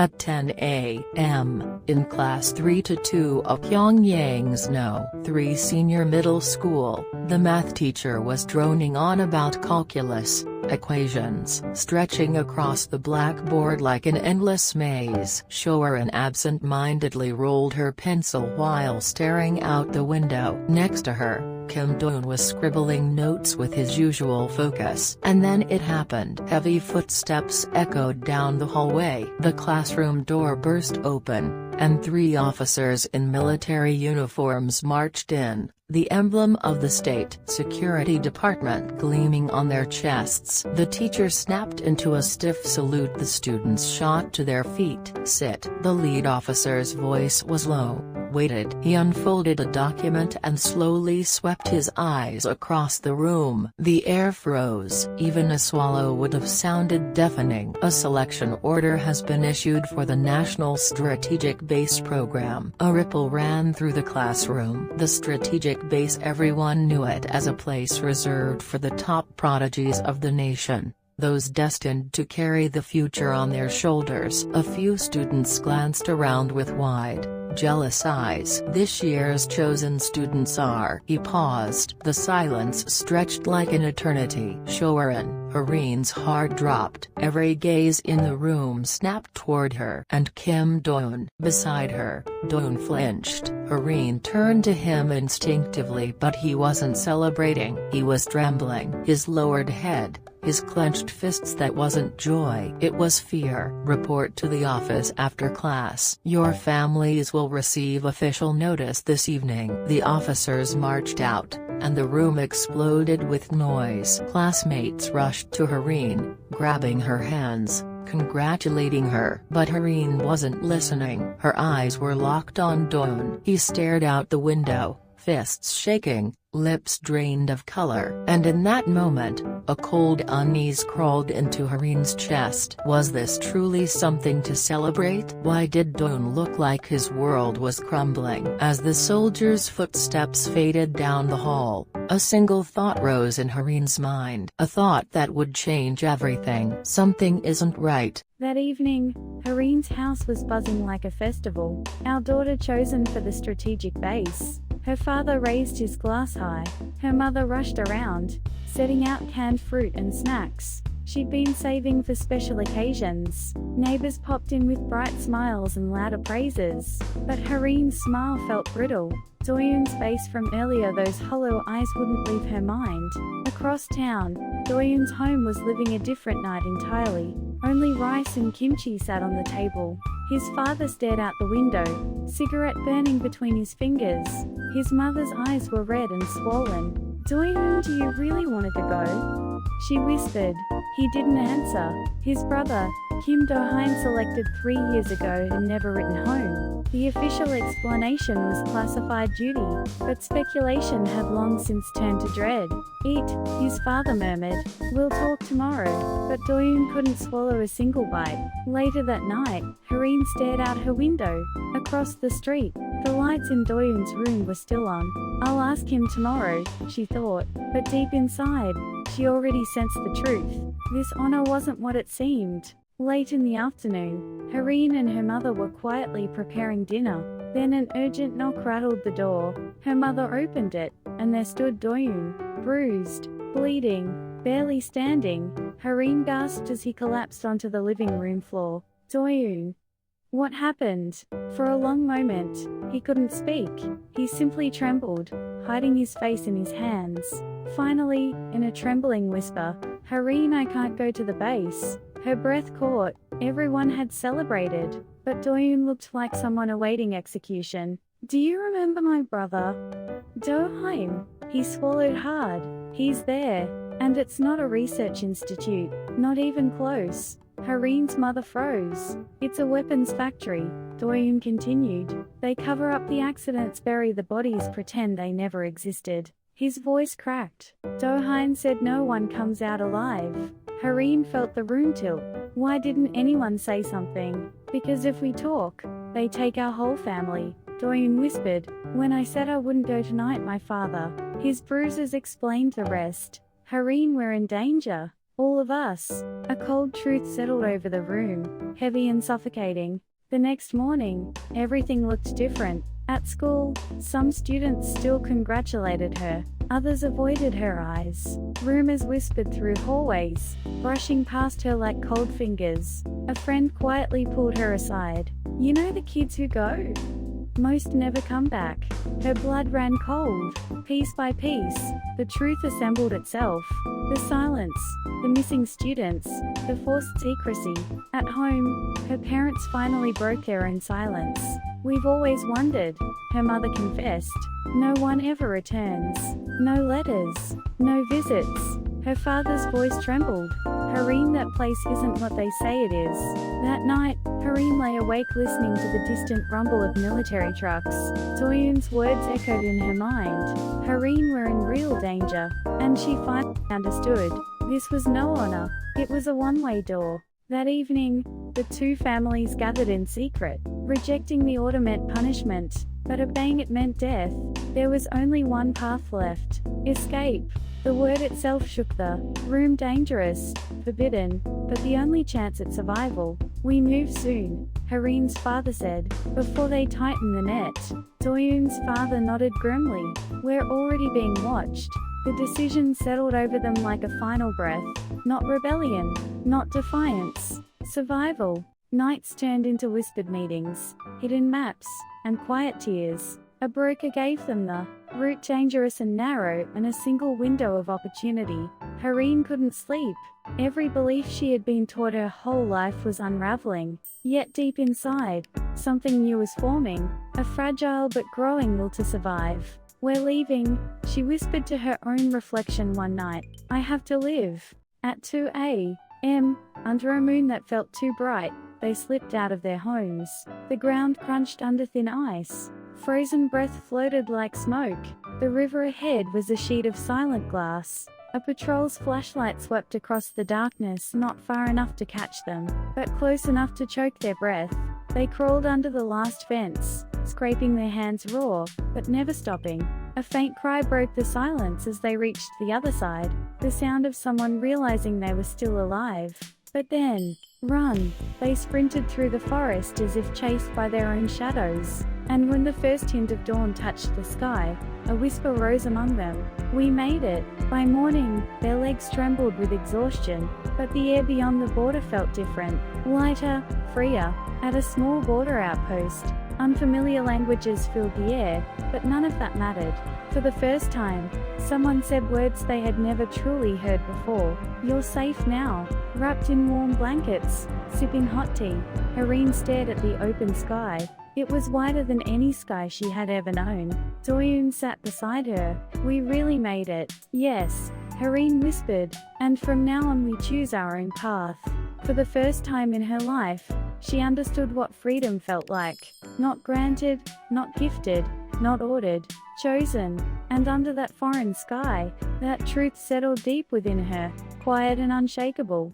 At 10 a.m., in Class 3-2 of Pyongyang's No. 3 Senior Middle School, the math teacher was droning on about calculus equations stretching across the blackboard like an endless maze. Shorin absent-mindedly rolled her pencil while staring out the window. Next to her, Kim Do-eun was scribbling notes with his usual focus. And then it happened. Heavy footsteps echoed down the hallway. The classroom door burst open, and 3 officers in military uniforms marched in, the emblem of the State Security Department gleaming on their chests. The teacher snapped into a stiff salute. The students shot to their feet. "Sit." The lead officer's voice was low, weighted. He unfolded a document and slowly swept his eyes across the room. The air froze. Even a swallow would have sounded deafening. "A selection order has been issued for the National Strategic Base Program." A ripple ran through the classroom. The strategic base, everyone knew it as a place reserved for the top prodigies of the nation, those destined to carry the future on their shoulders. A few students glanced around with wide, jealous eyes. "This year's chosen students are." He paused. The silence stretched like an eternity. Shorin, Harin's heart dropped. Every gaze in the room snapped toward her. "And Kim Do-eun." Beside her, Do-eun flinched. Harin turned to him instinctively, but he wasn't celebrating. He was trembling. His lowered head, his clenched fists. That wasn't joy, it was fear. "Report to the office after class. Your families will receive official notice this evening." The officers marched out, and the room exploded with noise. Classmates rushed to Harin, grabbing her hands, congratulating her. But Harin wasn't listening. Her eyes were locked on Do-eun. He stared out the window, fists shaking, lips drained of color. And in that moment, a cold unease crawled into Harin's chest. Was this truly something to celebrate? Why did Do-eun look like his world was crumbling? As the soldiers' footsteps faded down the hall, a single thought rose in Harin's mind. A thought that would change everything. Something isn't right. That evening, Harin's house was buzzing like a festival. Our daughter chosen for the strategic base. Her father raised his glass high. Her mother rushed around, setting out canned fruit and snacks she'd been saving for special occasions. Neighbors popped in with bright smiles and louder praises. But Harin's smile felt brittle. Do-eun's face from earlier, those hollow eyes wouldn't leave her mind. Across town, Do-eun's home was living a different night entirely. Only rice and kimchi sat on the table. His father stared out the window, cigarette burning between his fingers. His mother's eyes were red and swollen. "Do-eun, do you really want to go?" she whispered. He didn't answer. His brother, Kim Do-hein, selected 3 years ago and never written home. The official explanation was classified duty, but speculation had long since turned to dread. "Eat," his father murmured. "We'll talk tomorrow." But Do-eun couldn't swallow a single bite. Later that night, Harin stared out her window. Across the street, the lights in Do-eun's room were still on. "I'll ask him tomorrow," she thought, but deep inside, she already sensed the truth. This honor wasn't what it seemed. Late in the afternoon, Harin and her mother were quietly preparing dinner. Then an urgent knock rattled the door. Her mother opened it, and there stood Do-eun, bruised, bleeding, barely standing. Harin gasped as he collapsed onto the living room floor. "Do-eun, what happened?" For a long moment, he couldn't speak. He simply trembled, hiding his face in his hands. Finally, in a trembling whisper, "Harin, I can't go to the base." Her breath caught. Everyone had celebrated, but Do-eun looked like someone awaiting execution. "Do you remember my brother? Do-hein?" He swallowed hard. "He's there. And it's not a research institute, not even close." Harin's mother froze. "It's a weapons factory," Do-eun continued. "They cover up the accidents, bury the bodies, pretend they never existed." His voice cracked. Do-hein said no one comes out alive. Harin felt the room tilt. Why didn't anyone say something? "Because if we talk, they take our whole family," Do-eun whispered. "When I said I wouldn't go tonight, my father." His bruises explained the rest. "Harin, we're in danger. All of us. A cold truth settled over the room, heavy and suffocating. The next morning, everything looked different. At school, some students still congratulated her, others avoided her eyes. Rumors whispered through hallways, brushing past her like cold fingers. A friend quietly pulled her aside. "You know the kids who go? Most never come back." Her blood ran cold. Piece by piece, the truth assembled itself. The silence, the missing students, the forced secrecy. At home, her parents finally broke their own silence. "We've always wondered," her mother confessed. "No one ever returns. No letters. No visits." Her father's voice trembled. "Hareen, that place isn't what they say it is." That night, Hareen lay awake listening to the distant rumble of military trucks. Doyoon's words echoed in her mind. Hareen were in real danger, and she finally understood. This was no honor. It was a one-way door. That evening, the two families gathered in secret. Rejecting the order meant punishment, but obeying it meant death. There was only one path left: escape. The word itself shook the room. Dangerous, forbidden, but the only chance at survival. "We move soon," Hareen's father said, before they tightened the net. Doyoon's father nodded grimly. "We're already being watched." The decision settled over them like a final breath. Not rebellion, not defiance. Survival. Nights turned into whispered meetings, hidden maps, and quiet tears. A broker gave them the route, dangerous and narrow, and a single window of opportunity. Hareen couldn't sleep. Every belief she had been taught her whole life was unraveling. Yet deep inside, something new was forming, a fragile but growing will to survive. "We're leaving," she whispered to her own reflection one night. "I have to live." At 2 a.m., under a moon that felt too bright, they slipped out of their homes. The ground crunched under thin ice. Frozen breath floated like smoke. The river ahead was a sheet of silent glass. A patrol's flashlight swept across the darkness, not far enough to catch them, but close enough to choke their breath. They crawled under the last fence, scraping their hands raw, but never stopping. A faint cry broke the silence as they reached the other side, the sound of someone realizing they were still alive. But then, run! They sprinted through the forest as if chased by their own shadows. And when the first hint of dawn touched the sky, a whisper rose among them. "We made it." By morning, their legs trembled with exhaustion, but the air beyond the border felt different. Lighter, freer. At a small border outpost, unfamiliar languages filled the air, but none of that mattered. For the first time, someone said words they had never truly heard before. "You're safe now." Wrapped in warm blankets, sipping hot tea, Hareen stared at the open sky. It was wider than any sky she had ever known. Doyoon sat beside her. "We really made it." "Yes," Hareen whispered, "and from now on we choose our own path." For the first time in her life, she understood what freedom felt like. Not granted, not gifted, not ordered, chosen. And under that foreign sky, that truth settled deep within her, quiet and unshakable.